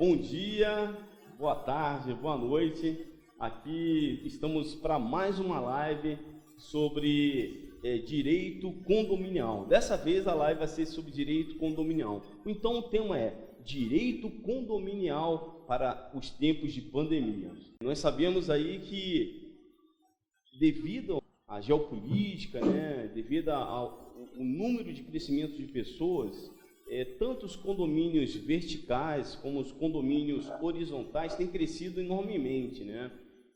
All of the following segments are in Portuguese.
Bom dia, boa tarde, boa noite. Aqui estamos para mais uma live sobre direito condominial. Dessa vez a live vai ser sobre direito condominial. Então o tema é direito condominial para os tempos de pandemia. Nós sabemos aí que devido à geopolítica, devido ao número de crescimento de pessoas, tanto os condomínios verticais como os condomínios horizontais têm crescido enormemente,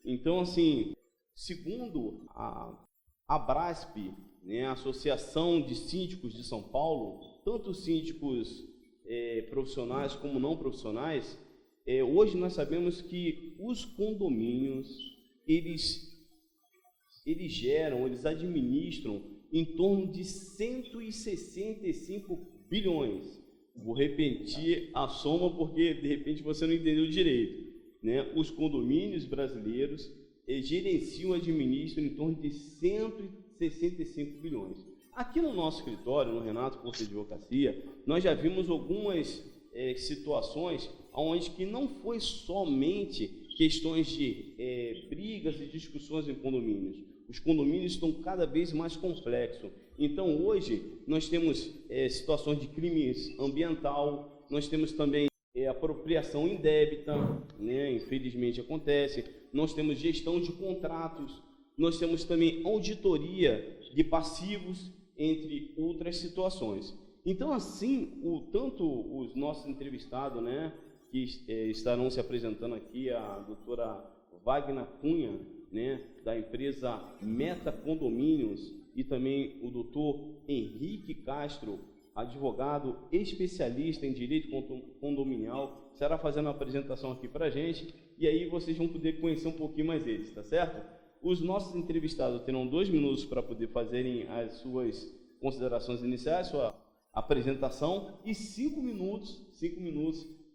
Então, assim, segundo a Abrasp, a Associação de Síndicos de São Paulo, tanto os síndicos profissionais como não profissionais, hoje nós sabemos que os condomínios, eles administram em torno de 165 bilhões. Vou repetir a soma porque de repente você não entendeu direito. Os condomínios brasileiros gerenciam e administram em torno de 165 bilhões. Aqui no nosso escritório, no Renato Corte de Advocacia, nós já vimos algumas situações onde que não foi somente questões de brigas e discussões em condomínios. Os condomínios estão cada vez mais complexos. Então, hoje, nós temos situações de crimes ambiental, nós temos também apropriação indébita, infelizmente acontece, nós temos gestão de contratos, nós temos também auditoria de passivos, entre outras situações. Então, assim, tanto os nossos entrevistados, que estarão se apresentando aqui, a doutora Wagner Cunha, da empresa Meta Condomínios, e também o doutor Henrique Castro, advogado especialista em direito condominial, estará fazendo uma apresentação aqui para a gente, e aí vocês vão poder conhecer um pouquinho mais eles, tá certo? Os nossos entrevistados terão 2 minutos para poder fazerem as suas considerações iniciais, sua apresentação, e 5 minutos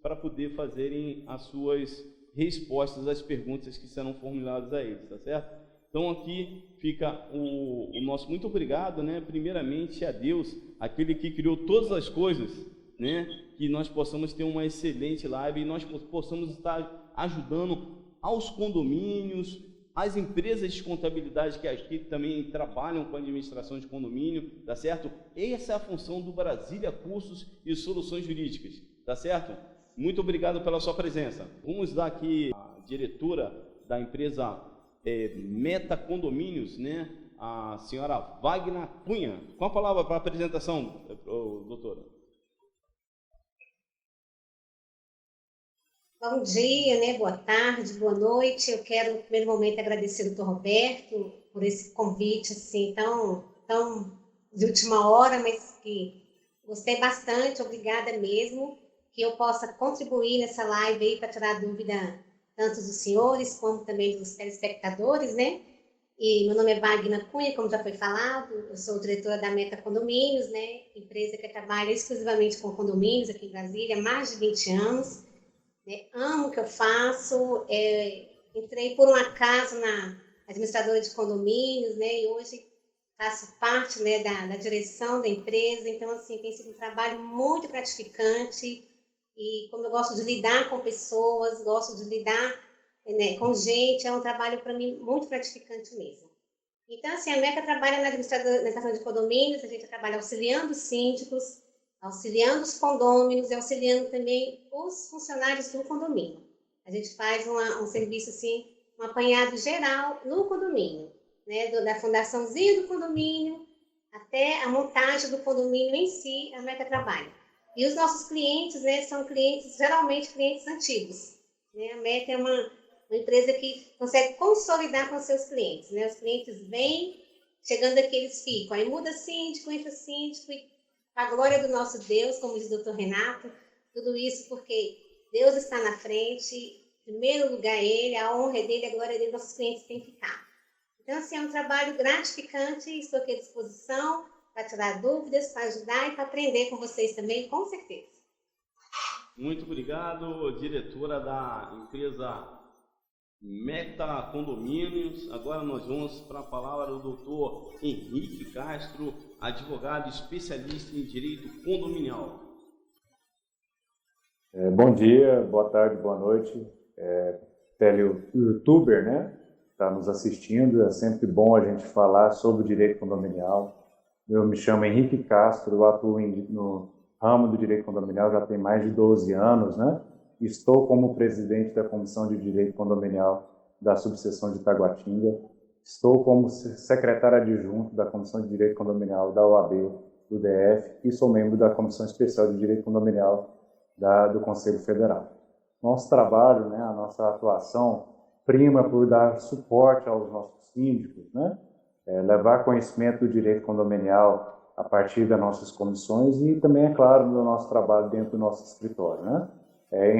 para poder fazerem as suas respostas às perguntas que serão formuladas a eles, tá certo? Então aqui fica o nosso muito obrigado, primeiramente a Deus, aquele que criou todas as coisas, que nós possamos ter uma excelente live e nós possamos estar ajudando aos condomínios, às empresas de contabilidade que aqui também trabalham com a administração de condomínio, tá certo? Essa é a função do Brasília Cursos e Soluções Jurídicas, tá certo? Muito obrigado pela sua presença. Vamos dar aqui a diretora da empresa Meta Condomínios, a senhora Wagner Cunha. Com a palavra para a apresentação, doutora. Bom dia, boa tarde, boa noite. Eu quero, no primeiro momento, agradecer ao Dr. Roberto por esse convite, assim, tão de última hora, mas que gostei bastante, obrigada mesmo, que eu possa contribuir nessa live aí para tirar dúvida tanto dos senhores como também dos telespectadores, E meu nome é Wagner Cunha, como já foi falado, eu sou diretora da Meta Condomínios, empresa que trabalha exclusivamente com condomínios aqui em Brasília há mais de 20 anos. Amo o que eu faço, entrei por um acaso na administradora de condomínios, e hoje faço parte da direção da empresa, então assim, tem sido um trabalho muito gratificante. E como eu gosto de lidar com pessoas, gosto de lidar com gente, é um trabalho para mim muito gratificante mesmo. Então, assim, a MECA trabalha na administração de condomínios, a gente trabalha auxiliando os síndicos, auxiliando os condôminos e auxiliando também os funcionários do condomínio. A gente faz um serviço, assim, um apanhado geral no condomínio, da fundaçãozinha do condomínio até a montagem do condomínio em si, a MECA trabalha. E os nossos clientes, são clientes, geralmente clientes antigos. A Meta é uma empresa que consegue consolidar com seus clientes. Os clientes vêm, chegando aqui eles ficam. Aí muda síndico, entra síndico, e a glória do nosso Deus, como diz o doutor Renato, tudo isso porque Deus está na frente, em primeiro lugar Ele, a honra é dEle, a glória dEle, nossos clientes têm que ficar. Então, assim, é um trabalho gratificante, estou aqui à disposição, para tirar dúvidas, para ajudar e para aprender com vocês também, com certeza. Muito obrigado, diretora da empresa Meta Condomínios. Agora nós vamos para a palavra do doutor Henrique Castro, advogado especialista em direito condominial. Bom dia, boa tarde, boa noite. Tele-youtuber, né? Está nos assistindo. É sempre bom a gente falar sobre o direito condominial. Eu me chamo Henrique Castro, eu atuo no ramo do direito condominial já tem mais de 12 anos, né? Estou como presidente da Comissão de Direito Condominial da subseção de Taguatinga. Estou como secretário adjunto da Comissão de Direito Condominial da OAB do DF e sou membro da Comissão Especial de Direito Condominial do Conselho Federal. Nosso trabalho, né, a nossa atuação prima por dar suporte aos nossos síndicos, né, levar conhecimento do direito condominial a partir das nossas comissões e também, é claro, do nosso trabalho dentro do nosso escritório, né.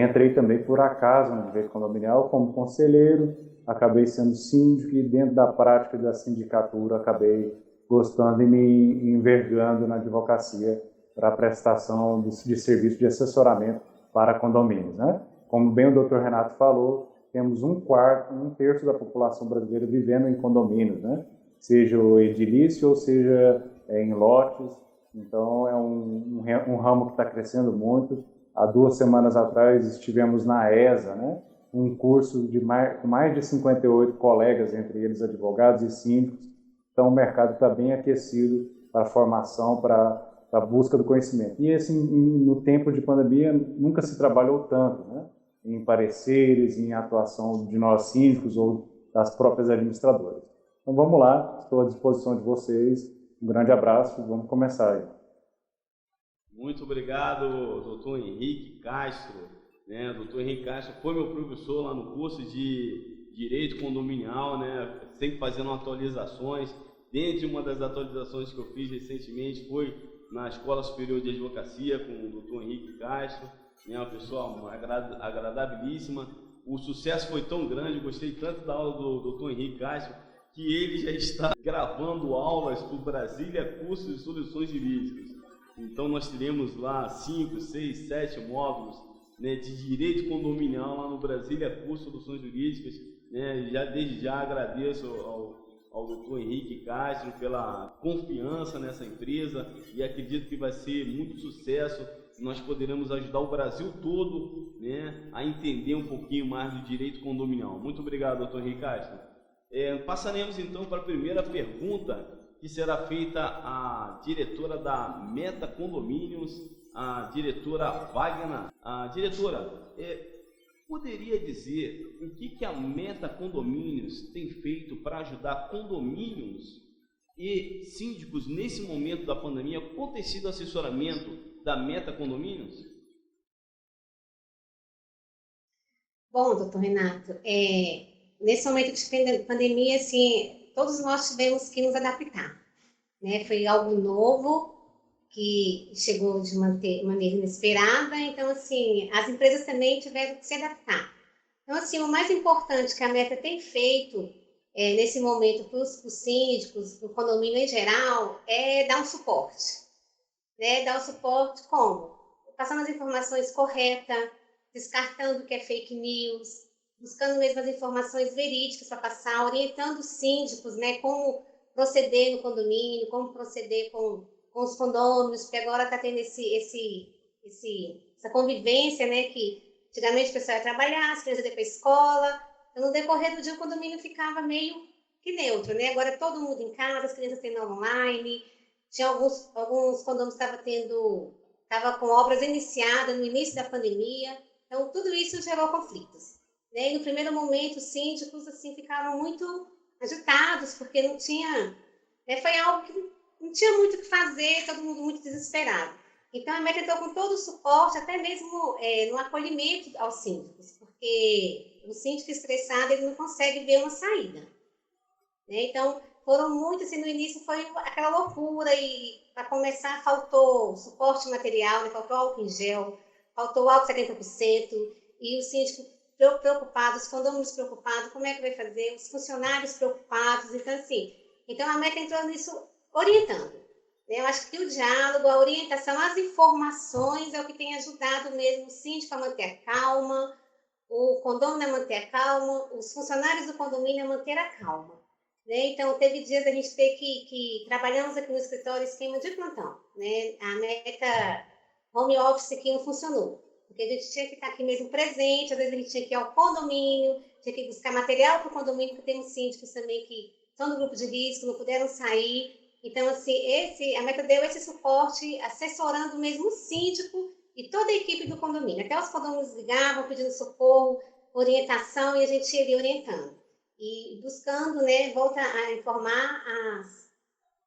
Entrei também por acaso no direito condominial como conselheiro, acabei sendo síndico e dentro da prática da sindicatura acabei gostando e me envergando na advocacia para a prestação de serviço de assessoramento para condomínios, né? Como bem o doutor Renato falou, temos um terço da população brasileira vivendo em condomínios, né? Seja o edilício ou seja em lotes. Então, é um ramo que está crescendo muito. Há 2 semanas atrás estivemos na ESA, né? Um curso com mais de 58 colegas, entre eles advogados e síndicos. Então, o mercado está bem aquecido para a formação, para a busca do conhecimento. E assim, no tempo de pandemia, nunca se trabalhou tanto, né? Em pareceres, em atuação de nós síndicos ou das próprias administradoras. Então, vamos lá, estou à disposição de vocês. Um grande abraço, vamos começar aí. Muito obrigado, doutor Henrique Castro. Né? Doutor Henrique Castro foi meu professor lá no curso de Direito Condominial, né? Sempre fazendo atualizações. Dentre uma das atualizações que eu fiz recentemente foi na Escola Superior de Advocacia com o doutor Henrique Castro, né? Uma pessoa agradabilíssima. O sucesso foi tão grande, gostei tanto da aula do doutor Henrique Castro, que ele já está gravando aulas para o Brasília Curso de Soluções Jurídicas. Então nós teremos lá 5, 6, 7 módulos, né, de direito condominial lá no Brasília Curso de Soluções Jurídicas, né? Desde já agradeço ao doutor Henrique Castro pela confiança nessa empresa e acredito que vai ser muito sucesso. Nós poderemos ajudar o Brasil todo, né, a entender um pouquinho mais do direito condominial. Muito obrigado, doutor Henrique Castro. Passaremos então para a primeira pergunta, que será feita à diretora da Meta Condomínios, a diretora Wagner. Diretora, poderia dizer o que a Meta Condomínios tem feito para ajudar condomínios e síndicos nesse momento da pandemia? Qual tem sido o assessoramento da Meta Condomínios? Bom, doutor Renato, nesse momento de pandemia, assim, todos nós tivemos que nos adaptar, né? Foi algo novo que chegou de maneira inesperada, então, assim, as empresas também tiveram que se adaptar. Então, assim, o mais importante que a Meta tem feito nesse momento para os síndicos, para o condomínio em geral, é dar um suporte, né? Dar o suporte como? Passando as informações corretas, descartando o que é fake news, buscando mesmo as informações verídicas para passar, orientando os síndicos, né, como proceder no condomínio, como proceder com os condôminos, porque agora está tendo essa convivência, né, que antigamente o pessoal ia trabalhar, as crianças iam para a escola, então no decorrer do dia o condomínio ficava meio que neutro, né, agora todo mundo em casa, as crianças tendo online, tinha alguns condomínios estava com obras iniciadas no início da pandemia, então tudo isso gerou conflitos. Né? E no primeiro momento, os síndicos assim, ficaram muito agitados, porque não tinha... foi algo que não tinha muito o que fazer, todo mundo muito desesperado. Então, a Meta entrou com todo o suporte, até mesmo no acolhimento aos síndicos, porque o síndico estressado ele não consegue ver uma saída. Né? Então, foram muito, assim, no início foi aquela loucura, e para começar faltou suporte material, né? Faltou álcool em gel, faltou álcool 70%, e o síndico preocupado, os condôminos preocupados, como é que vai fazer, os funcionários preocupados, então assim, a Meta entrou nisso orientando. Né? Eu acho que o diálogo, a orientação, as informações é o que tem ajudado mesmo o síndico a manter a calma, o condômino a manter a calma, os funcionários do condomínio a manter a calma. Né? Então, teve dias a gente ter que trabalhamos aqui no escritório esquema de plantão. Né? A Meta home office aqui não funcionou. porque a gente tinha que estar aqui mesmo presente, às vezes a gente tinha que ir ao condomínio, tinha que buscar material para o condomínio, porque tem uns síndicos também que estão no grupo de risco, não puderam sair. Então, assim, a Meta deu esse suporte, assessorando mesmo o síndico e toda a equipe do condomínio. Até os condomínios ligavam, pedindo socorro, orientação, e a gente ia ali orientando. E buscando, né, volta a informar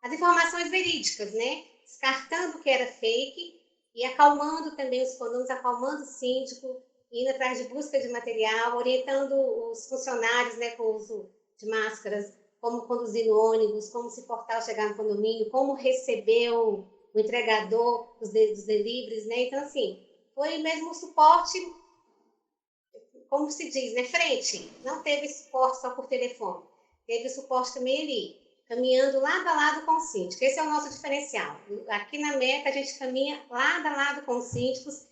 as informações verídicas, né? Descartando o que era fake e acalmando também os condomínios, acalmando o síndico, indo atrás de busca de material, orientando os funcionários, né, com o uso de máscaras, como conduzir no ônibus, como se portar ao chegar no condomínio, como receber o entregador dos deliveries, né? Então, assim, foi mesmo um suporte, como se diz, né? Frente. Não teve suporte só por telefone. Teve suporte também ali, caminhando lado a lado com o síndico. Esse é o nosso diferencial. Aqui na Meta, a gente caminha lado a lado com os síndicos.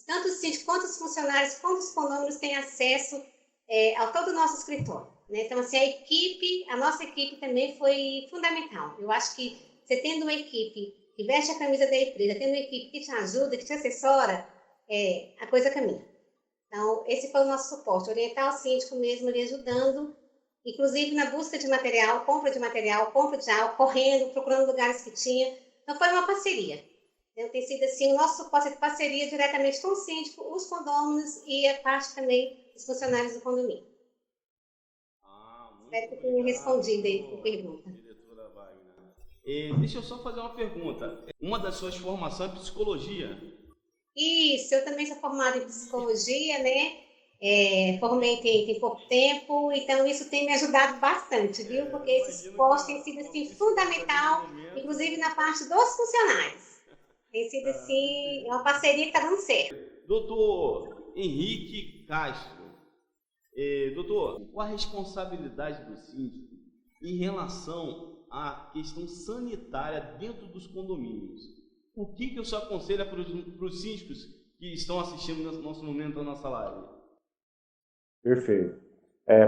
Tanto os síndicos quanto os funcionários, quanto os condôminos têm acesso ao todo o nosso escritório. Né? Então, assim, a nossa equipe também foi fundamental. Eu acho que você tendo uma equipe que veste a camisa da empresa, tendo uma equipe que te ajuda, que te assessora, a coisa caminha. Então, esse foi o nosso suporte, orientar o síndico mesmo, ele ajudando, inclusive na busca de material, compra de álcool, correndo, procurando lugares que tinha. Então, foi uma parceria. Então, tem sido assim, o nosso suporte de parceria diretamente com o síndico, os condôminos e a parte também dos funcionários do condomínio. Espero que eu tenha respondido aí a pergunta. Diretora Wagner. Deixa eu só fazer uma pergunta. Uma das suas formações é psicologia? Isso, eu também sou formada em psicologia, né? Formei tem pouco tempo, então isso tem me ajudado bastante, viu? Porque esse suporte tem sido assim, fundamental, inclusive na parte dos funcionários. Tem sido assim, uma parceria que está dando certo. Doutor Henrique Castro. Doutor, qual a responsabilidade do síndico em relação à questão sanitária dentro dos condomínios? O que o senhor aconselha para os síndicos que estão assistindo nesse nosso momento a nossa live? Perfeito.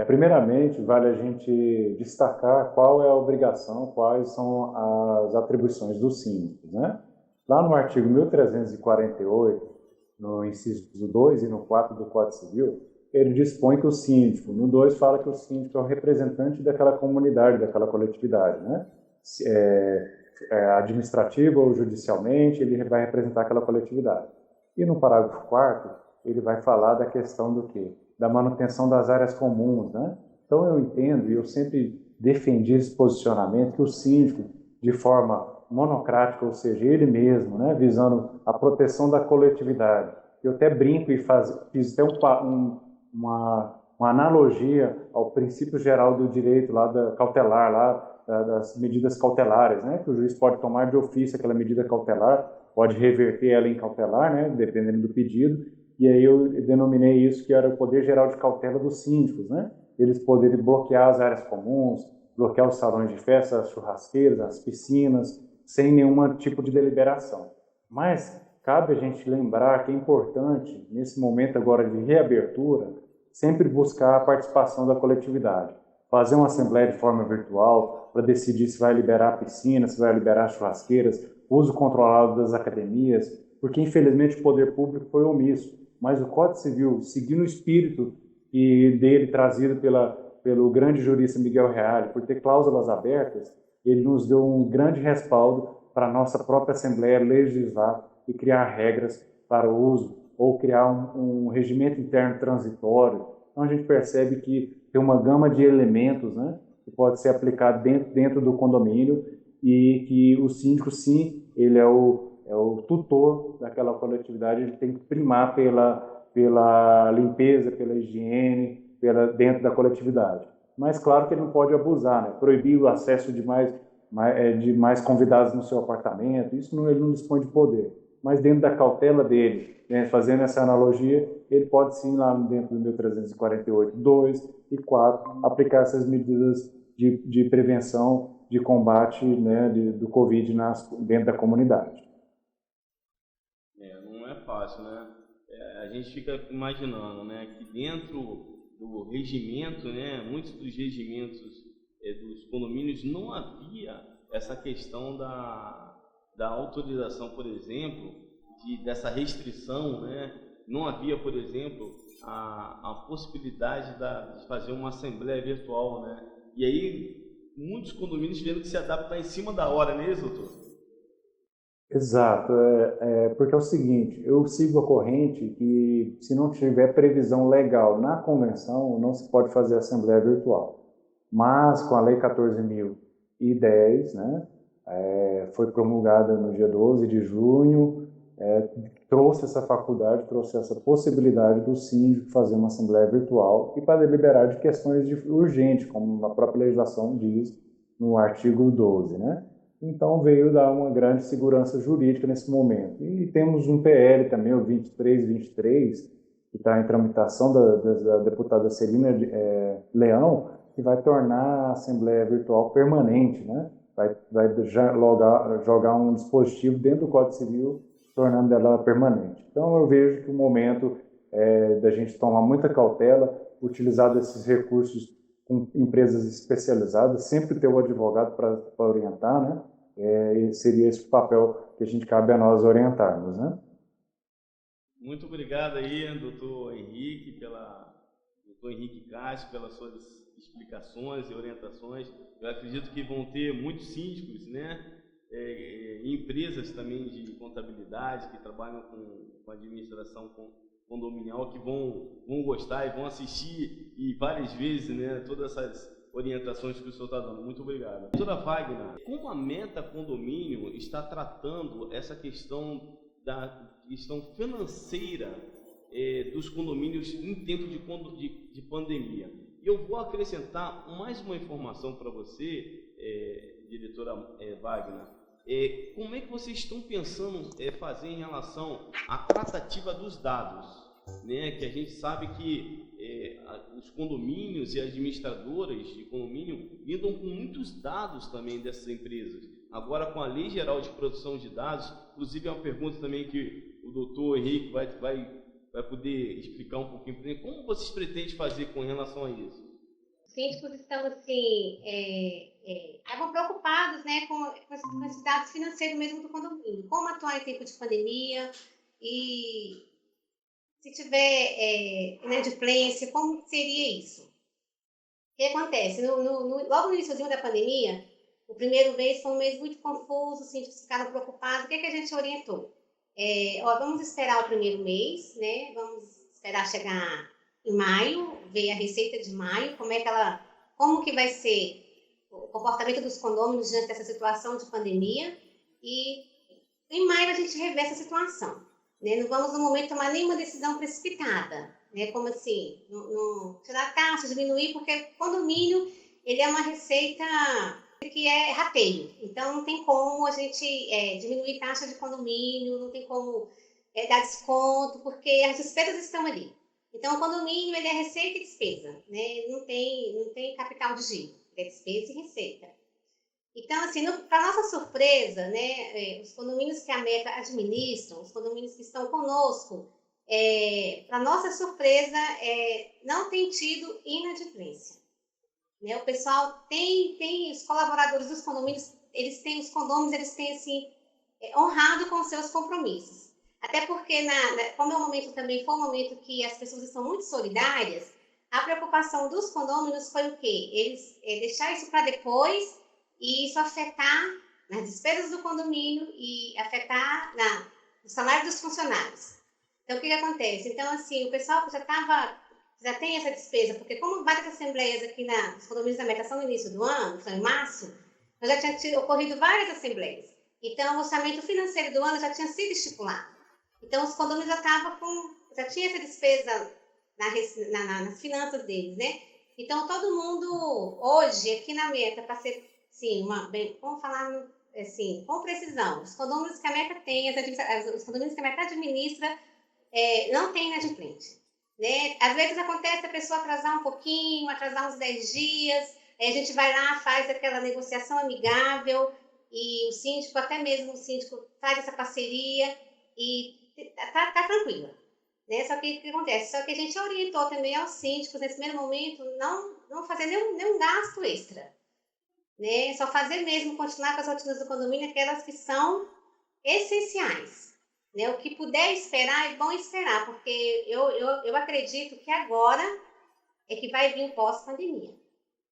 Primeiramente, vale a gente destacar qual é a obrigação, quais são as atribuições dos síndicos, né? Lá no artigo 1348, no inciso 2 e no 4 do Código Civil, ele dispõe que o síndico, no 2 fala que o síndico é o representante daquela comunidade, daquela coletividade, né? Administrativa ou judicialmente, ele vai representar aquela coletividade. E no parágrafo 4º, ele vai falar da questão do quê? Da manutenção das áreas comuns, né? Então eu entendo, e eu sempre defendi esse posicionamento, que o síndico, de forma monocrática, ou seja, ele mesmo, né, visando a proteção da coletividade. Eu até brinco e fiz até uma analogia ao princípio geral do direito lá cautelar, das medidas cautelares, né, que o juiz pode tomar de ofício aquela medida cautelar, pode reverter ela em cautelar, né, dependendo do pedido, e aí eu denominei isso que era o poder geral de cautela dos síndicos, né, eles poderem bloquear as áreas comuns, bloquear os salões de festa, as churrasqueiras, as piscinas, sem nenhum tipo de deliberação. Mas cabe a gente lembrar que é importante, nesse momento agora de reabertura, sempre buscar a participação da coletividade. Fazer uma assembleia de forma virtual para decidir se vai liberar piscinas, se vai liberar churrasqueiras, uso controlado das academias, porque infelizmente o poder público foi omisso. Mas o Código Civil, seguindo o espírito dele trazido pelo grande jurista Miguel Reale, por ter cláusulas abertas, ele nos deu um grande respaldo para a nossa própria Assembleia legislar e criar regras para o uso, ou criar um regimento interno transitório. Então a gente percebe que tem uma gama de elementos, né, que pode ser aplicado dentro do condomínio e que o síndico, sim, ele é o tutor daquela coletividade, ele tem que primar pela limpeza, pela higiene, dentro da coletividade. Mas claro que ele não pode abusar, né? Proibir o acesso de mais convidados no seu apartamento, isso ele não dispõe de poder. Mas dentro da cautela dele, né, fazendo essa analogia, ele pode sim, lá dentro do 1348, 2 e 4, aplicar essas medidas de prevenção, de combate, né, do Covid dentro da comunidade. Não é fácil, né? A gente fica imaginando, né, que dentro do regimento, né, muitos dos regimentos dos condomínios não havia essa questão da autorização, por exemplo, dessa restrição, né, não havia, por exemplo, a possibilidade de fazer uma assembleia virtual, né? E aí, muitos condomínios tiveram que se adaptar em cima da hora, não é isso, doutor? Exato, porque é o seguinte, eu sigo a corrente que se não tiver previsão legal na convenção, não se pode fazer assembleia virtual. Mas com a Lei 14.010, né, foi promulgada no dia 12 de junho, trouxe essa faculdade, trouxe essa possibilidade do síndico fazer uma assembleia virtual e para deliberar de questões urgentes, como a própria legislação diz no artigo 12, né? Então veio dar uma grande segurança jurídica nesse momento. E temos um PL também, o 2323, que está em tramitação da deputada Celina Leão, que vai tornar a Assembleia Virtual permanente, né? Vai jogar um dispositivo dentro do Código Civil, tornando ela permanente. Então eu vejo que o momento da gente tomar muita cautela, utilizar desses recursos com empresas especializadas, sempre ter o advogado para orientar, né? Seria esse o papel que a gente cabe a nós orientarmos, né? Muito obrigado aí, doutor Henrique Castro, pelas suas explicações e orientações. Eu acredito que vão ter muitos síndicos, né? Empresas também de contabilidade que trabalham com administração condominial que vão gostar e vão assistir e várias vezes, né, todas essas orientações que o senhor está dando. Muito obrigado. Doutora Wagner, como a Meta Condomínio está tratando essa questão da questão financeira dos condomínios em tempo de pandemia? E eu vou acrescentar mais uma informação para você, diretora Wagner. Como é que vocês estão pensando fazer em relação à tratativa dos dados, né? Que a gente sabe que os condomínios e administradoras de condomínio lidam com muitos dados também dessas empresas. Agora, com a Lei Geral de Proteção de Dados, inclusive é uma pergunta também que o doutor Henrique vai poder explicar um pouquinho para ele. Como vocês pretendem fazer com relação a isso? Os síndicos estão, assim, estavam preocupados, né, com esses dados financeiros mesmo do condomínio. Como atuar em tempo de pandemia e se tiver inadimplência, como seria isso? O que acontece? Logo no início da pandemia, o primeiro mês foi um mês muito confuso, os síndicos ficaram preocupados. O que a gente orientou? Vamos esperar o primeiro mês, né? Vamos esperar chegar em maio, ver a receita de maio, como que vai ser o comportamento dos condôminos diante dessa situação de pandemia, e em maio a gente revê essa situação, né? Não vamos no momento tomar nenhuma decisão precipitada, né? Como assim, não tirar a taxa, diminuir, porque condomínio ele é uma receita que é rateio, então não tem como a gente diminuir taxa de condomínio, não tem como dar desconto, porque as despesas estão ali. Então, o condomínio ele é receita e despesa, né? Não tem capital de giro, é despesa e receita. Então, assim, para nossa surpresa, né, os condomínios que a Meta administra, os condomínios que estão conosco, para nossa surpresa, não tem tido inadimplência. Né? O pessoal tem os colaboradores dos condomínios, os condôminos, eles têm, assim, honrado com os seus compromissos. Até porque, como foi um momento que as pessoas estão muito solidárias, a preocupação dos condôminos foi o quê? Eles deixar isso para depois e isso afetar nas despesas do condomínio e afetar no salário dos funcionários. Então, o que acontece? Então, assim, o pessoal já tem essa despesa, porque como várias assembleias aqui nos condomínios da Meta são no início do ano, são em março, já tinha ocorrido várias assembleias. Então, o orçamento financeiro do ano já tinha sido estipulado. Então, os condomínios já tinha essa despesa nas finanças deles, né? Então, todo mundo, hoje, aqui na Meta, para ser, sim, vamos falar assim, com precisão, os condomínios que a Meta tem, os condomínios que a Meta administra, não tem inadimplente. Né? Às vezes acontece a pessoa atrasar um pouquinho, atrasar uns 10 dias, aí a gente vai lá, faz aquela negociação amigável, e até mesmo o síndico faz essa parceria, e tá tranquila, né? Só que o que acontece? Só que a gente orientou também aos síndicos, nesse primeiro momento, não fazer nenhum gasto extra, né? Só fazer mesmo, continuar com as rotinas do condomínio, aquelas que são essenciais, né? O que puder esperar, é bom esperar, porque eu acredito que agora é que vai vir pós-pandemia.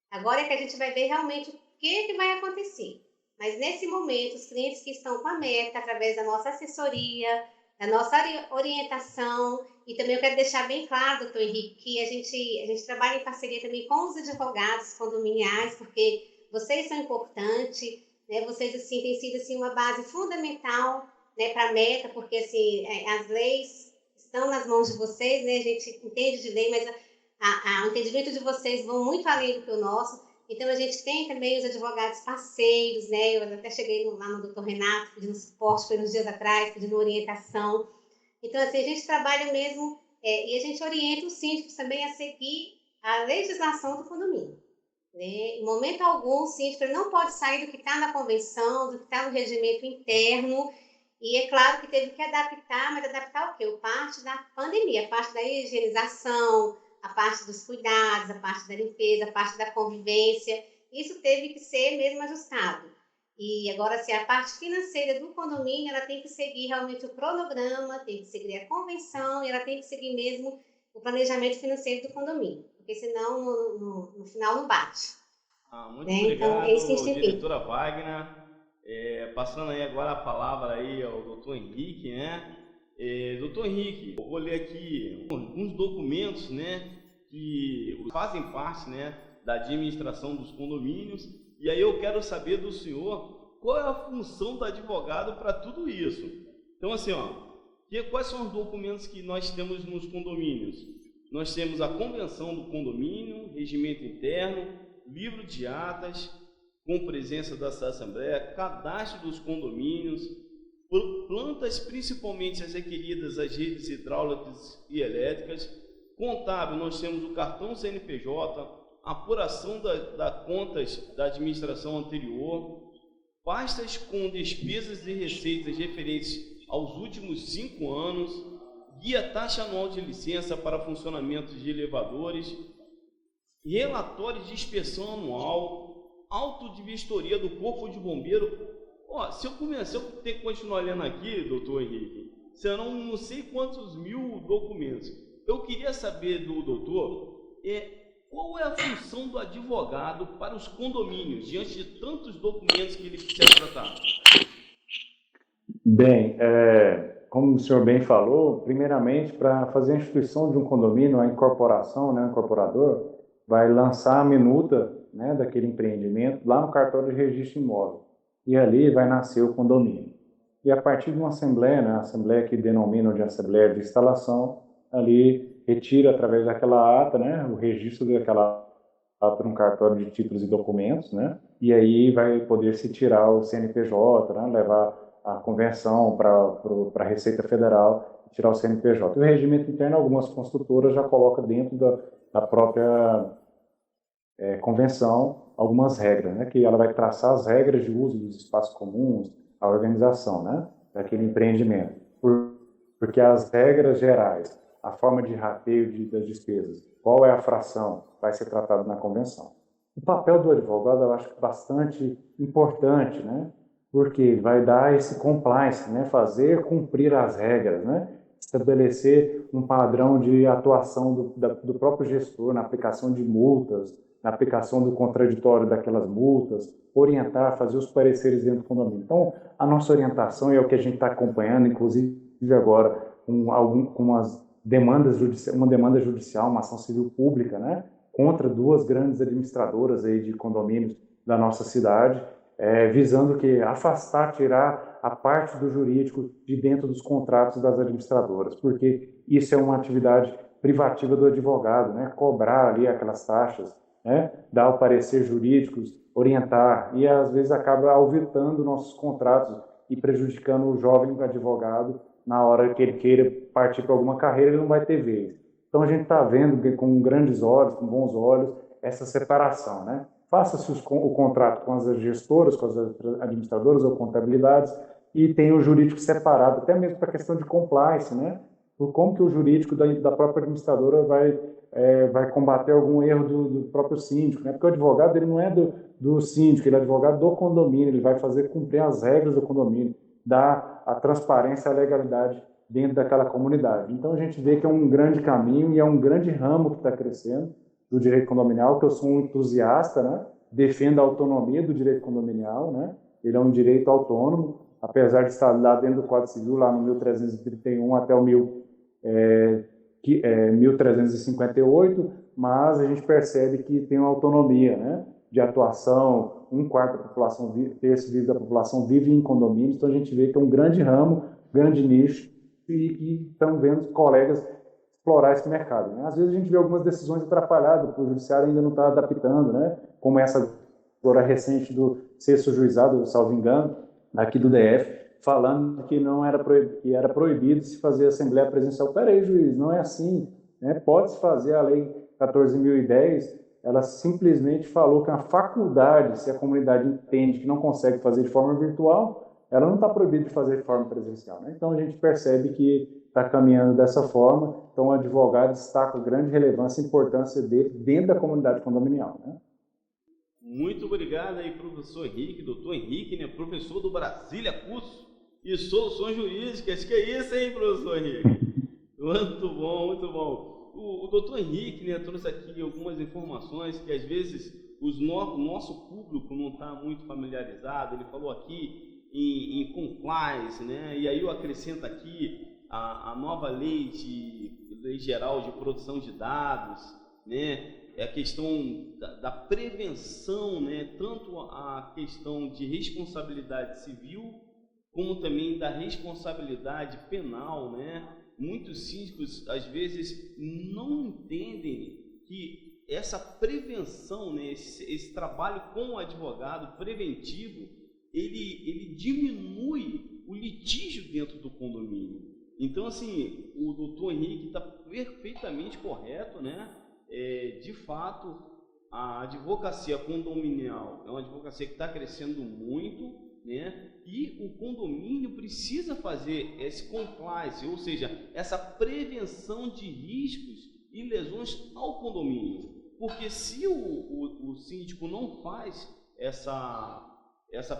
Agora é que a gente vai ver realmente o que vai acontecer. Mas nesse momento, os clientes que estão com a meta, através da nossa assessoria, da nossa orientação, e também eu quero deixar bem claro, doutor Henrique, que a gente trabalha em parceria também com os advogados condominiais, porque vocês são importantes, né? Vocês assim, têm sido assim, uma base fundamental, né, para a meta, porque assim, as leis estão nas mãos de vocês, né? A gente entende de lei, mas o entendimento de vocês vão muito além do que o nosso. Então, a gente tem também os advogados parceiros, né? Eu até cheguei lá no doutor Renato, pedindo suporte por uns dias atrás, pedindo orientação. Então, assim, a gente trabalha mesmo, e a gente orienta os síndicos também a seguir a legislação do condomínio. Né? Em momento algum, o síndico não pode sair do que está na convenção, do que está no regimento interno, e é claro que teve que adaptar, mas adaptar o quê? A parte da pandemia, a parte da higienização, a parte dos cuidados, a parte da limpeza, a parte da convivência, isso teve que ser mesmo ajustado. E agora, assim, a parte financeira do condomínio, ela tem que seguir realmente o cronograma, tem que seguir a convenção, e ela tem que seguir mesmo o planejamento financeiro do condomínio, porque senão no final não bate. Muito obrigado, então, é isso que a gente diretora Wagner. Passando aí agora a palavra aí ao doutor Henrique, né? Doutor Henrique, eu vou ler aqui alguns documentos, né, que fazem parte, né, da administração dos condomínios, e aí eu quero saber do senhor qual é a função do advogado para tudo isso. Então, assim, quais são os documentos que nós temos nos condomínios? Nós temos a convenção do condomínio, regimento interno, livro de atas, com presença da Assembleia, cadastro dos condomínios, plantas principalmente as requeridas às redes hidráulicas e elétricas, contábil, nós temos o cartão CNPJ, apuração das contas da administração anterior, pastas com despesas e receitas referentes aos últimos 5 anos, guia taxa anual de licença para funcionamento de elevadores, relatórios de inspeção anual, auto de vistoria do Corpo de Bombeiro. Se eu ter que continuar lendo aqui, doutor Henrique, serão não sei quantos mil documentos. Eu queria saber do doutor qual é a função do advogado para os condomínios, diante de tantos documentos que ele precisa tratar. Bem, como o senhor bem falou, primeiramente, para fazer a instituição de um condomínio, a incorporação, né, o incorporador, vai lançar a minuta, né, daquele empreendimento lá no cartório de registro imóvel. E ali vai nascer o condomínio. E a partir de uma assembleia, né, a assembleia que denominam de assembleia de instalação, ali retira através daquela ata, né, o registro daquela ata no cartório de títulos e documentos, né, e aí vai poder se tirar o CNPJ, né, levar a convenção para a Receita Federal e tirar o CNPJ. E o regimento interno, algumas construtoras já colocam dentro da própria convenção algumas regras, né, que ela vai traçar as regras de uso dos espaços comuns, a organização, né, daquele empreendimento. Porque as regras gerais, a forma de rateio das despesas, qual é a fração, vai ser tratado na convenção. O papel do advogado eu acho bastante importante, né, porque vai dar esse compliance, né, fazer cumprir as regras, né, estabelecer um padrão de atuação do próprio gestor na aplicação de multas, na aplicação do contraditório daquelas multas, orientar, fazer os pareceres dentro do condomínio. Então, a nossa orientação é o que a gente está acompanhando, inclusive agora, com uma demanda judicial, uma ação civil pública, né, contra 2 grandes administradoras aí de condomínios da nossa cidade, visando que afastar, tirar a parte do jurídico de dentro dos contratos das administradoras, porque isso é uma atividade privativa do advogado, né, cobrar ali aquelas taxas, né, dar o parecer jurídicos, orientar, e às vezes acaba alvetando nossos contratos e prejudicando o jovem advogado na hora que ele queira partir para alguma carreira, ele não vai ter vez. Então a gente está vendo com grandes olhos, com bons olhos, essa separação, né? Faça-se o contrato com as gestoras, com as administradoras ou contabilidades, e tem o jurídico separado, até mesmo para a questão de compliance, né? Por como que o jurídico da própria administradora vai combater algum erro do próprio síndico, né? Porque o advogado ele não é do síndico, ele é advogado do condomínio, ele vai fazer cumprir as regras do condomínio, dar a transparência e a legalidade dentro daquela comunidade. Então, a gente vê que é um grande caminho e é um grande ramo que está crescendo do direito condominial, que eu sou um entusiasta, né? Defendo a autonomia do direito condominial, né? Ele é um direito autônomo, apesar de estar lá dentro do Código Civil, lá no 1331 até o 1358, mas a gente percebe que tem uma autonomia, né, de atuação. Um quarto da população, terço vive da população vive em condomínios, então a gente vê que é um grande ramo, grande nicho, e estamos vendo colegas explorar esse mercado, né? Às vezes a gente vê algumas decisões atrapalhadas, porque o judiciário ainda não está adaptando, né, como essa agora recente do sexto juizado, salvo engano, aqui do DF, falando que não era que era proibido se fazer assembleia presencial. Peraí, juiz, não é assim, né? Pode-se fazer a lei 14.010, ela simplesmente falou que a faculdade, se a comunidade entende que não consegue fazer de forma virtual, ela não está proibida de fazer de forma presencial, né? Então a gente percebe que está caminhando dessa forma. Então o advogado destaca a grande relevância e importância dele dentro da comunidade condominial, né? Muito obrigado aí, professor Henrique, doutor Henrique, né, professor do Brasília Curso e Soluções Jurídicas. Que é isso, hein, professor Henrique? Muito bom, muito bom. O doutor Henrique, né, trouxe aqui algumas informações que às vezes o nosso público não está muito familiarizado. Ele falou aqui em compliance, né, e aí eu acrescento aqui a nova lei geral de proteção de dados, né, é a questão da prevenção, né, tanto a questão de responsabilidade civil, como também da responsabilidade penal, né? Muitos síndicos, às vezes, não entendem que essa prevenção, né, esse trabalho com o advogado preventivo, ele diminui o litígio dentro do condomínio. Então, assim, o doutor Henrique está perfeitamente correto, né? De fato, a advocacia condominial é uma advocacia que está crescendo muito, né? E o condomínio precisa fazer esse compliance, ou seja, essa prevenção de riscos e lesões ao condomínio. Porque se o síndico não faz essa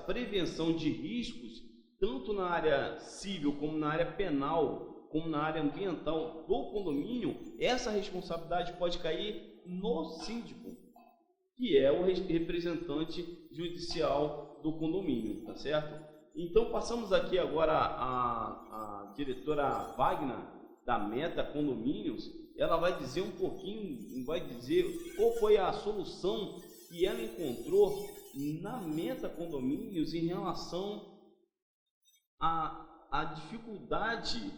prevenção de riscos, tanto na área civil como na área penal, como na área ambiental do condomínio, essa responsabilidade pode cair no síndico, que é o representante judicial do condomínio, tá certo? Então, passamos aqui agora a diretora Wagner, da Meta Condomínios. Ela vai dizer um pouquinho, vai dizer qual foi a solução que ela encontrou na Meta Condomínios em relação à dificuldade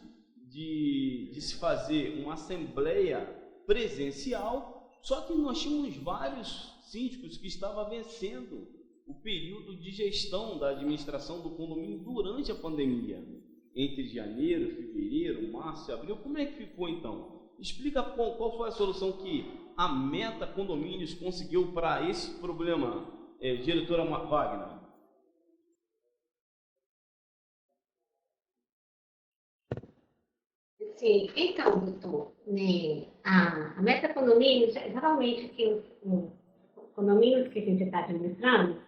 de se fazer uma assembleia presencial, só que nós tínhamos vários síndicos que estavam vencendo o período de gestão da administração do condomínio durante a pandemia, entre janeiro, fevereiro, março e abril. Como é que ficou então? Explica qual foi a solução que a Meta Condomínios conseguiu para esse problema, diretora Wagner. Sim, então, doutor, né, a Meta Condomínios, geralmente que os condomínios que a gente está administrando,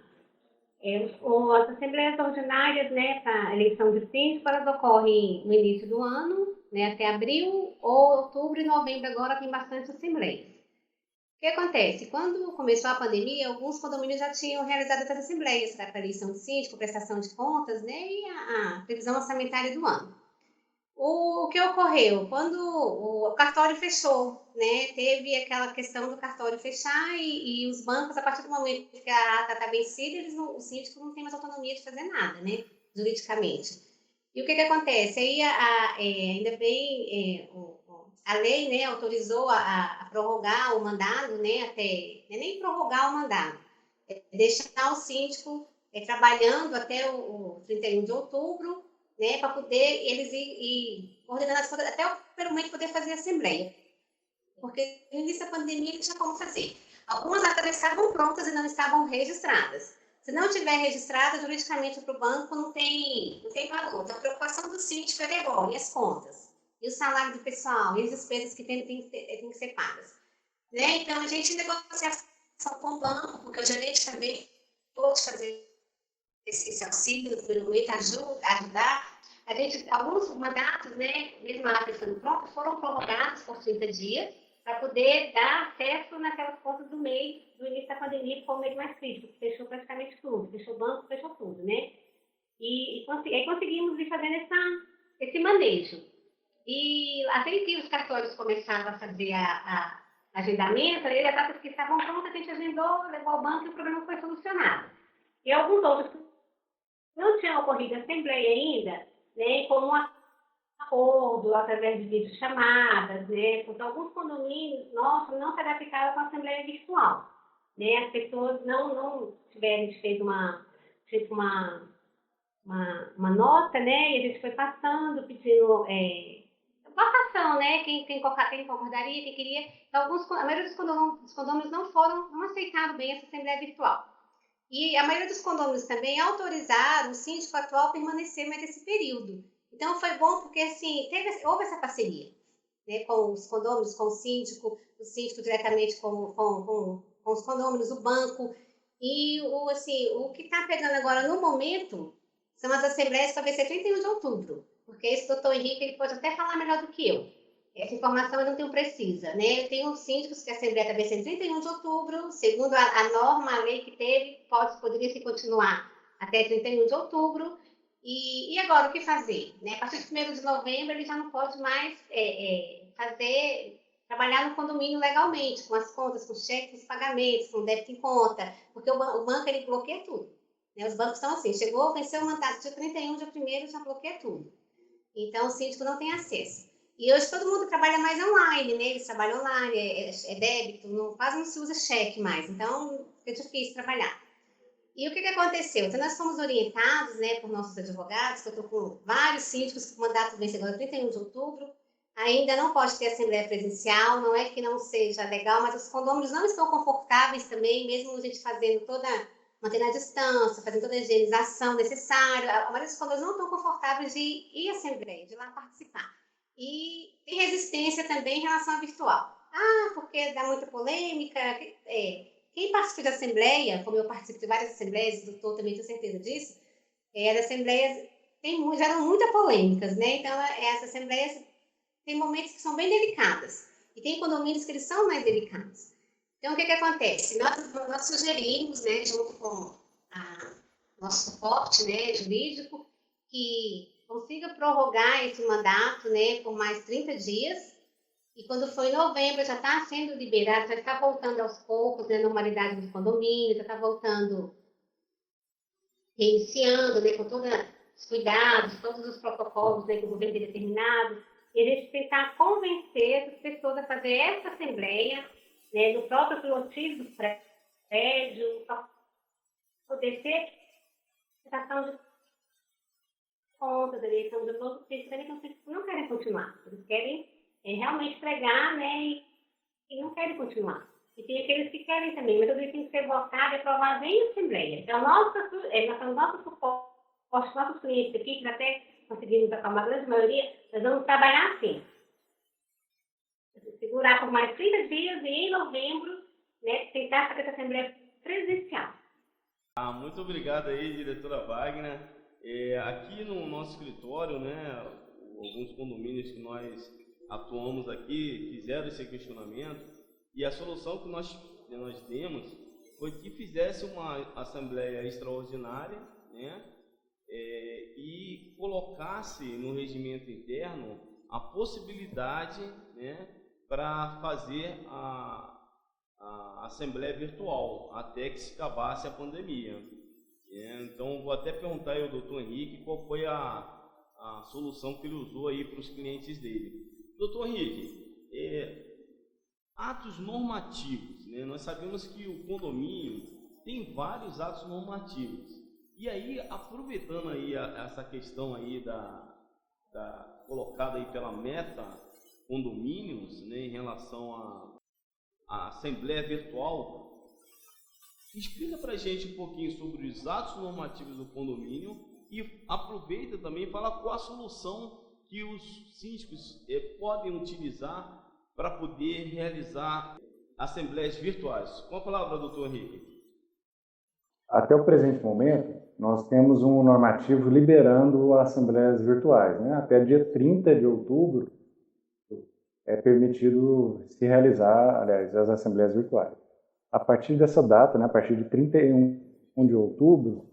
as assembleias ordinárias, né, para a eleição de síndico, elas ocorrem no início do ano, né, até abril, ou outubro e novembro agora tem bastante assembleias. O que acontece? Quando começou a pandemia, alguns condomínios já tinham realizado essas assembleias para a eleição de síndico, prestação de contas, né, e a previsão orçamentária do ano. O que ocorreu? Quando o cartório fechou, né? Teve aquela questão do cartório fechar e os bancos, a partir do momento que a ata está vencida, o síndico não tem mais autonomia de fazer nada, né? Juridicamente. E o que acontece? Aí, ainda bem, a lei, né, autorizou a prorrogar o mandado, né? Até nem prorrogar o mandado, deixar o síndico trabalhando até o 31 de outubro, né, para poder eles ir coordenando as coisas, até pelo momento poder fazer assembleia. Porque no início da pandemia não tinha como fazer. Algumas atas estavam prontas e não estavam registradas. Se não tiver registrada, juridicamente para o banco não tem valor. Então, a preocupação do síndico é agora, e as contas, e o salário do pessoal, e as despesas que tem que ser pagas. Né? Então, a gente negociação com o banco, porque o gerente também pode fazer esse auxílio, pelo meio ajudar. alguns mandatos, né, mesmo a ata estando pronta, foram prorrogados por 30 dias para poder dar acesso naquelas contas do mês, do início da pandemia, que foi o mês mais crítico, que fechou praticamente tudo, fechou o banco, fechou tudo, né? E aí conseguimos ir fazendo esse manejo. E assim que os cartórios começaram a fazer a agendamento, aí as datas que estavam prontas, a gente agendou, levou ao banco e o problema foi solucionado. E alguns outros que não tinham ocorrido assembleia ainda, né, como um acordo através de videochamadas, né, porque alguns condomínios nossos não se adaptaram com a assembleia virtual. Né, as pessoas não tiveram, a gente fez uma nota, né, e a gente foi passando, pedindo votação, né, quem concordaria, quem queria. Então, a maioria dos condôminos não aceitaram bem essa assembleia virtual. E a maioria dos condôminos também autorizaram o síndico atual a permanecer mais esse período. Então, foi bom porque, assim, houve essa parceria, né, com os condôminos, com o síndico diretamente com os condôminos, o banco. E, o que está pegando agora no momento são as assembleias para ver se é 31 de outubro. Porque esse doutor Henrique ele pode até falar melhor do que eu. Essa informação eu não tenho precisa, né? Eu tenho síndicos que a Assembleia está vencendo 31 de outubro, segundo a norma, a lei que teve, poderia se continuar até 31 de outubro. E agora, o que fazer? Né? A partir de 1º de novembro, ele já não pode mais trabalhar no condomínio legalmente, com as contas, com cheques, pagamentos, com débito em conta, porque o banco ele bloqueia tudo. Né? Os bancos estão assim, venceu o mandato dia 31, dia 1º, já bloqueia tudo. Então, o síndico não tem acesso. E hoje todo mundo trabalha mais online, né? Eles trabalham online, é débito, quase não se usa cheque mais. Então, fica difícil trabalhar. E o que aconteceu? Então, nós fomos orientados, né, por nossos advogados, que eu estou com vários síndicos que o mandato vence agora 31 de outubro. Ainda não pode ter assembleia presencial, não é que não seja legal, mas os condôminos não estão confortáveis também, mesmo a gente mantendo a distância, fazendo toda a higienização necessária. A maioria dos condôminos não estão confortáveis de ir à assembleia, de ir lá participar. E tem resistência também em relação ao virtual. Porque dá muita polêmica. Quem participa da assembleia, como eu participo de várias assembleias, o doutor também tem certeza disso, as assembleias geram muitas polêmicas, né? Então, essas assembleias têm momentos que são bem delicadas. E tem condomínios que eles são mais delicados. Então, o que acontece? Nós sugerimos, né, junto com nosso suporte, né, jurídico, que consiga prorrogar esse mandato, né, por mais 30 dias. E quando foi em novembro, já está sendo liberado, já está voltando aos poucos, né, a normalidade dos condomínios, já está voltando, reiniciando, né, com todos os cuidados, todos os protocolos, né, que o governo tem determinado. E a gente tentar convencer as pessoas a fazer essa assembleia, né, no próprio pilotismo do prédio, para poder ter prestação de contas, eleição de novo, porque eles também não querem continuar. Eles querem realmente pregar, né, e não querem continuar. E tem aqueles que querem também, mas tudo isso tem que ser votado e aprovado em assembleia. Então, nós temos nosso suporte, nossos clientes aqui, que até conseguimos acalmar a grande maioria, nós vamos trabalhar assim. Segurar por mais 30 dias e em novembro, né, tentar fazer essa assembleia presencial. Muito obrigado aí, diretora Wagner. Aqui no nosso escritório, né, alguns condomínios que nós atuamos aqui fizeram esse questionamento e a solução que nós demos foi que fizesse uma assembleia extraordinária, né, e colocasse no regimento interno a possibilidade, né, para fazer a assembleia virtual até que se acabasse a pandemia. Então, vou até perguntar aí ao doutor Henrique qual foi a solução que ele usou aí para os clientes dele. Doutor Henrique, atos normativos, né? Nós sabemos que o condomínio tem vários atos normativos. E aí, aproveitando aí essa questão aí colocada aí pela Meta Condomínios, né, em relação à assembleia virtual, explica para a gente um pouquinho sobre os atos normativos do condomínio e aproveita também e fala qual a solução que os síndicos podem utilizar para poder realizar assembleias virtuais. Com a palavra, doutor Henrique. Até o presente momento, nós temos um normativo liberando assembleias virtuais, né? Até dia 30 de outubro é permitido se realizar, aliás, as assembleias virtuais. A partir dessa data, né, a partir de 31 de outubro,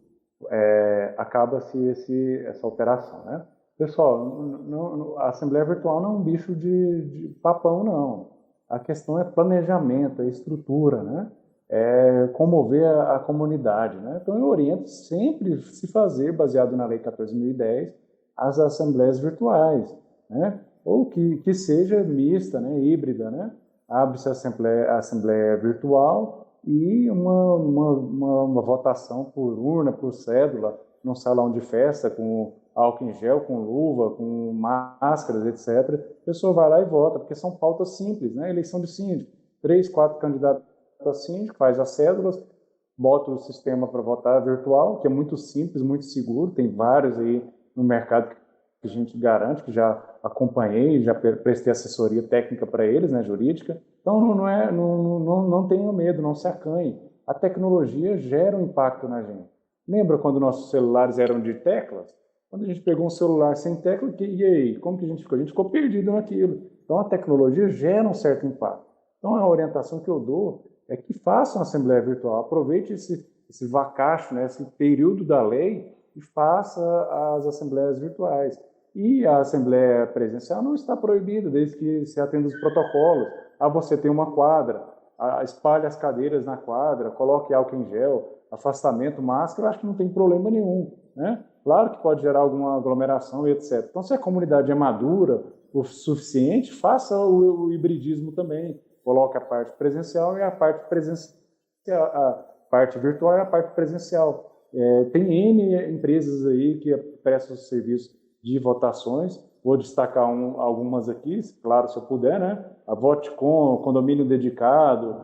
acaba-se essa alteração, né? Pessoal, a Assembleia Virtual não é um bicho de papão, não. A questão é planejamento, é estrutura, né? É comover a comunidade, né? Então, eu oriento sempre se fazer, baseado na Lei 14.010, as assembleias virtuais, né? Ou que seja mista, né? Híbrida, né? Abre-se a assembleia virtual e uma votação por urna, por cédula, num salão de festa, com álcool em gel, com luva, com máscaras, etc. A pessoa vai lá e vota, porque são pautas simples, né? Eleição de síndico. 3, 4 candidatos a síndico, faz as cédulas, bota o sistema para votar virtual, que é muito simples, muito seguro. Tem vários aí no mercado que a gente garante, que já acompanhei, já prestei assessoria técnica para eles, né, jurídica. Então, não tenham medo, não se acanhe. A tecnologia gera um impacto na gente. Lembra quando nossos celulares eram de teclas? Quando a gente pegou um celular sem tecla, e aí? Como que a gente ficou? A gente ficou perdido naquilo. Então, a tecnologia gera um certo impacto. Então, a orientação que eu dou é que façam a Assembleia Virtual. Aproveite esse vacacho, né, esse período da lei e faça as assembleias virtuais. E a assembleia presencial não está proibida, desde que se atenda os protocolos. Você tem uma quadra, espalhe as cadeiras na quadra, coloque álcool em gel, afastamento, máscara, eu acho que não tem problema nenhum, né? Claro que pode gerar alguma aglomeração e etc. Então, se a comunidade é madura o suficiente, faça o hibridismo também. Coloque a parte presencial e a parte virtual e a parte presencial. Tem N empresas aí que prestam serviço de votações. Vou destacar algumas aqui, claro, se eu puder, né? A Votecom, condomínio dedicado,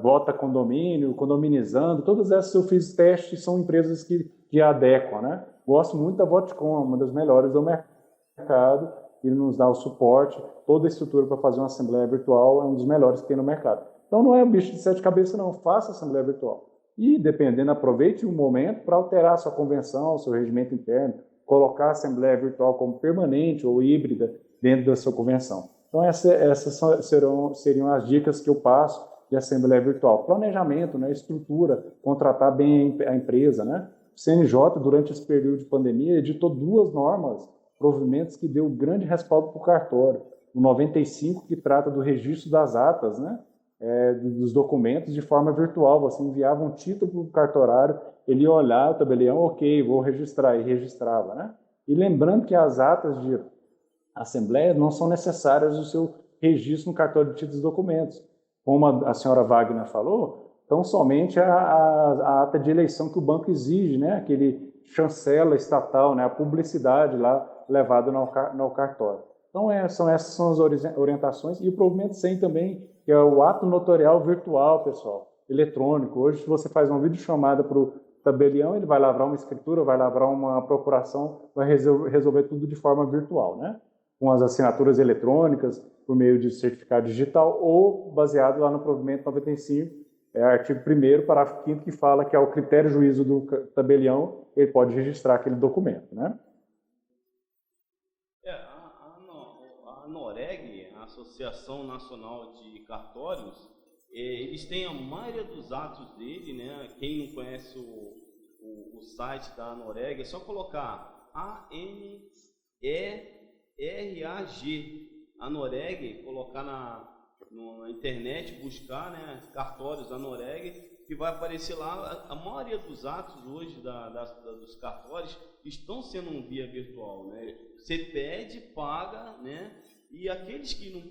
Vota Condomínio, Condominizando, todas essas eu fiz testes, são empresas que adequam, né? Gosto muito da Votecom, uma das melhores do mercado, ele nos dá o suporte, toda a estrutura para fazer uma assembleia virtual é um dos melhores que tem no mercado. Então não é um bicho de 7 cabeças, não, faça a assembleia virtual. E, dependendo, aproveite o momento para alterar a sua convenção, seu regimento interno, colocar a assembleia virtual como permanente ou híbrida dentro da sua convenção. Então essas seriam as dicas que eu passo de assembleia virtual. Planejamento, né, estrutura, contratar bem a empresa, né? O CNJ, durante esse período de pandemia, editou 2 normas, provimentos que deu grande respaldo para o cartório. O 95, que trata do registro das atas, né, dos documentos de forma virtual. Você enviava um título para o cartorário, ele ia olhar o tabelião, ok, vou registrar, e registrava, né? E lembrando que as atas de assembleia não são necessárias o seu registro no cartório de títulos e documentos. Como a senhora Wagner falou, então somente a ata de eleição que o banco exige, né? Aquele chancela estatal, né? A publicidade lá levada no cartório. Então, essas são as orientações. E o provimento 100 também, que é o ato notarial virtual, pessoal, eletrônico. Hoje, se você faz uma videochamada para o tabelião, ele vai lavrar uma escritura, vai lavrar uma procuração, vai resolver tudo de forma virtual, né? Com as assinaturas eletrônicas, por meio de certificado digital, ou baseado lá no provimento 95, artigo 1º, parágrafo 5º, que fala que ao critério juízo do tabelião, ele pode registrar aquele documento, né? A Noreg, a Associação Nacional de Cartórios, eles têm a maioria dos atos dele, né? Quem não conhece o site da Noreg, é só colocar ANERAG, a Noreg, colocar na internet, buscar, né, cartórios da Noreg, que vai aparecer lá. A maioria dos atos hoje dos cartórios estão sendo via virtual, né? Você pede, paga, né? E aqueles que não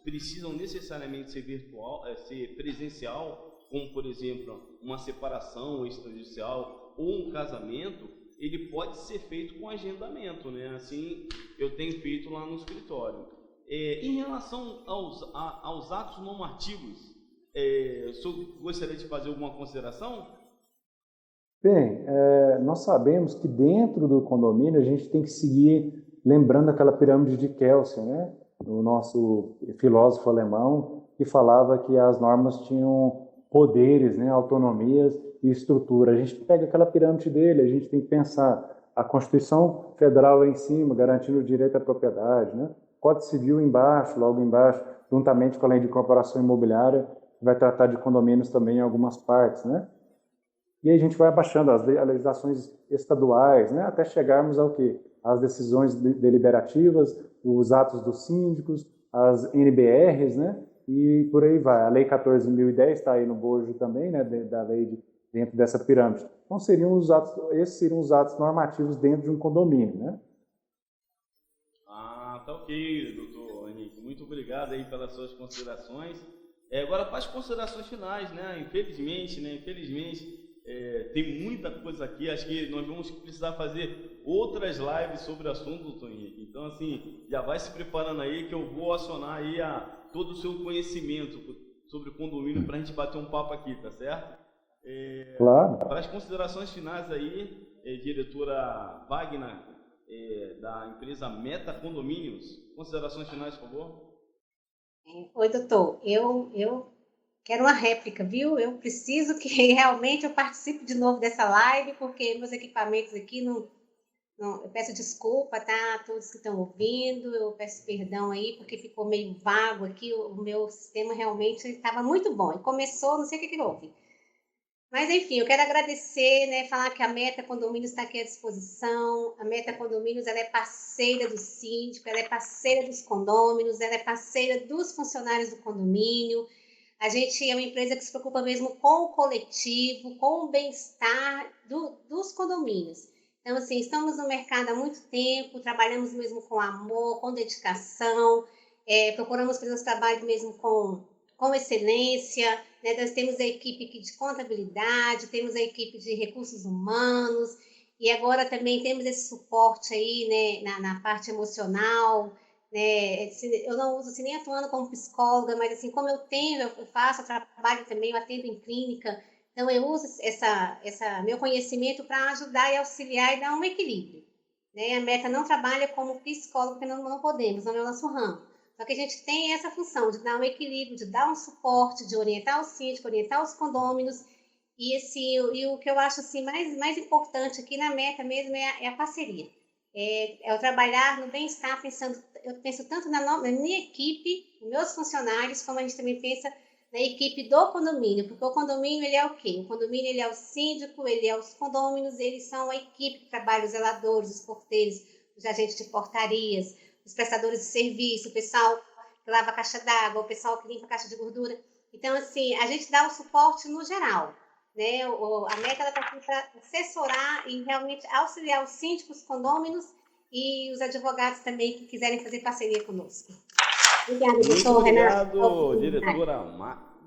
precisam necessariamente ser virtual, ser presencial, como por exemplo uma separação extrajudicial ou um casamento, ele pode ser feito com agendamento, né? Assim eu tenho feito lá no escritório. Em relação aos atos não artigos, o senhor gostaria de fazer alguma consideração? Bem, nós sabemos que dentro do condomínio a gente tem que seguir lembrando aquela pirâmide de Kelsen, né? O nosso filósofo alemão, que falava que as normas tinham poderes, né, autonomias e estrutura. A gente pega aquela pirâmide dele, a gente tem que pensar a Constituição Federal lá em cima, garantindo o direito à propriedade, né? Código Civil embaixo, logo embaixo, juntamente com a Lei de Incorporação Imobiliária, que vai tratar de condomínios também em algumas partes, né? E aí a gente vai abaixando as legislações estaduais, né, até chegarmos ao quê? As decisões deliberativas, os atos dos síndicos, as NBRs, né, e por aí vai. A Lei 14.010 está aí no bojo também, né, da lei dentro dessa pirâmide. Então esses seriam os atos normativos dentro de um condomínio, né? Tá ok, doutor Henrique. Muito obrigado aí pelas suas considerações. Agora, para as considerações finais, né, infelizmente, tem muita coisa aqui, acho que nós vamos precisar fazer outras lives sobre o assunto, doutor Henrique. Então, assim, já vai se preparando aí que eu vou acionar aí todo o seu conhecimento sobre condomínio para a gente bater um papo aqui, tá certo? Claro. Para as considerações finais aí, diretora Wagner, da empresa Meta Condomínios, considerações finais, por favor. Oi, doutor, eu quero uma réplica, viu? Eu preciso que realmente eu participe de novo dessa live, porque meus equipamentos aqui não eu peço desculpa, tá? A todos que estão ouvindo, eu peço perdão aí, porque ficou meio vago aqui, o meu sistema realmente estava muito bom. E começou, não sei o que houve. Mas, enfim, eu quero agradecer, né, falar que a Meta Condomínios está aqui à disposição. A Meta Condomínios, ela é parceira do síndico, ela é parceira dos condôminos, ela é parceira dos funcionários do condomínio. A gente é uma empresa que se preocupa mesmo com o coletivo, com o bem-estar dos condomínios. Então, assim, estamos no mercado há muito tempo, trabalhamos mesmo com amor, com dedicação, procuramos fazer os trabalhos mesmo com excelência, né? Nós temos a equipe aqui de contabilidade, temos a equipe de recursos humanos, e agora também temos esse suporte aí, né, na parte emocional, né? Eu não uso assim, nem atuando como psicóloga, mas assim, como eu faço, eu trabalho também, eu atendo em clínica, então eu uso meu conhecimento para ajudar e auxiliar e dar um equilíbrio, né? A Meta não trabalha como psicólogo, porque não podemos, não é o nosso ramo. Só que a gente tem essa função de dar um equilíbrio, de dar um suporte, de orientar o síndico, orientar os condôminos. E o que eu acho assim, mais importante aqui na Meta mesmo é a parceria. É o trabalhar no bem-estar, eu penso tanto na minha equipe, nos meus funcionários, como a gente também pensa na equipe do condomínio, porque o condomínio ele é o quê? O condomínio ele é o síndico, ele é os condôminos, eles são a equipe que trabalha, os zeladores, os porteiros, os agentes de portarias, os prestadores de serviço, o pessoal que lava a caixa d'água, o pessoal que limpa a caixa de gordura. Então, assim, a gente dá o suporte no geral, né? A Meta está aqui para assessorar e realmente auxiliar os síndicos, os condôminos e os advogados também que quiserem fazer parceria conosco. Obrigada, doutor Renato. Muito obrigado, diretora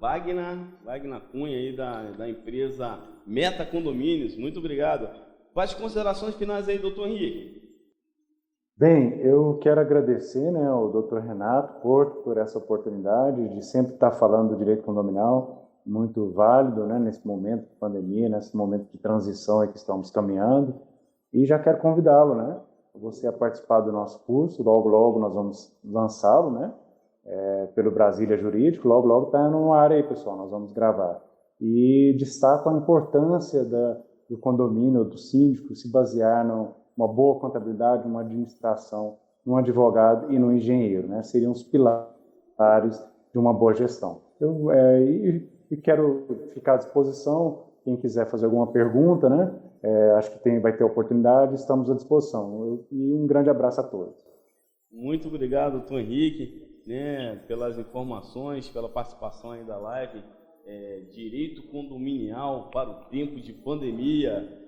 Wagner Cunha, aí da empresa Meta Condomínios. Muito obrigado. Quais considerações finais aí, doutor Henrique? Bem, eu quero agradecer, né, ao doutor Renato por essa oportunidade de sempre estar falando do direito condominial, muito válido, né, nesse momento de pandemia, nesse momento de transição aí que estamos caminhando. E já quero convidá-lo, né, você a participar do nosso curso. Logo, logo nós vamos lançá-lo, né, pelo Brasília Jurídico. Logo, logo está no ar aí, pessoal, nós vamos gravar. E destaco a importância do condomínio, do síndico, se basear numa boa contabilidade, numa administração, num advogado e num engenheiro, né? Seriam os pilares de uma boa gestão. Eu quero ficar à disposição, quem quiser fazer alguma pergunta, né? Acho que vai ter oportunidade, estamos à disposição. E um grande abraço a todos. Muito obrigado, doutor Henrique, né, pelas informações, pela participação aí da live. Direito condominial para o tempo de pandemia.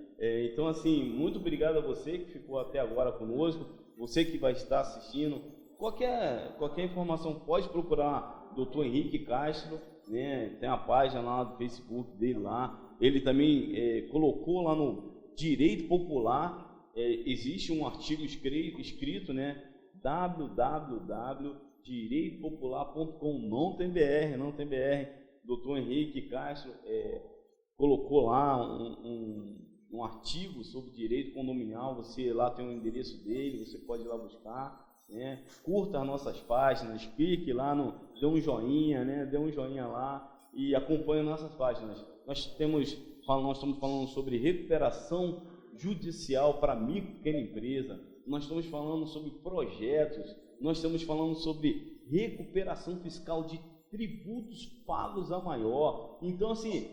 Então, assim, muito obrigado a você que ficou até agora conosco, você que vai estar assistindo. Qualquer informação pode procurar o Dr. Henrique Castro, né? Tem a página lá do Facebook dele lá. Ele também colocou lá no Direito Popular, existe um artigo escrito, né? www.direitopopular.com, não tem BR. Dr. Henrique Castro colocou lá um artigo sobre direito condominial. Você lá tem o endereço dele, você pode ir lá buscar, né? Curta as nossas páginas, clique lá, dê um joinha, né? Dê um joinha lá e acompanhem nossas páginas. Nós estamos falando sobre recuperação judicial para micro e pequena empresa, nós estamos falando sobre projetos, nós estamos falando sobre recuperação fiscal de tributos pagos a maior. Então, assim,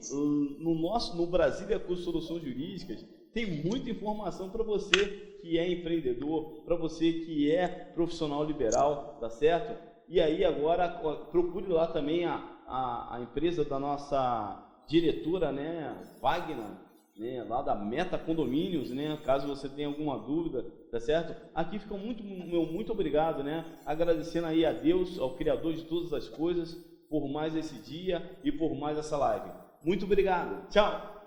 no Brasília com Soluções Jurídicas, tem muita informação para você que é empreendedor, para você que é profissional liberal, tá certo? E aí agora procure lá também a empresa da nossa diretora, né, Wagner, né, lá da Meta Condomínios, né, caso você tenha alguma dúvida, tá certo? Aqui fica muito obrigado, né, agradecendo aí a Deus, ao Criador de todas as coisas, por mais esse dia e por mais essa live. Muito obrigado. Tchau!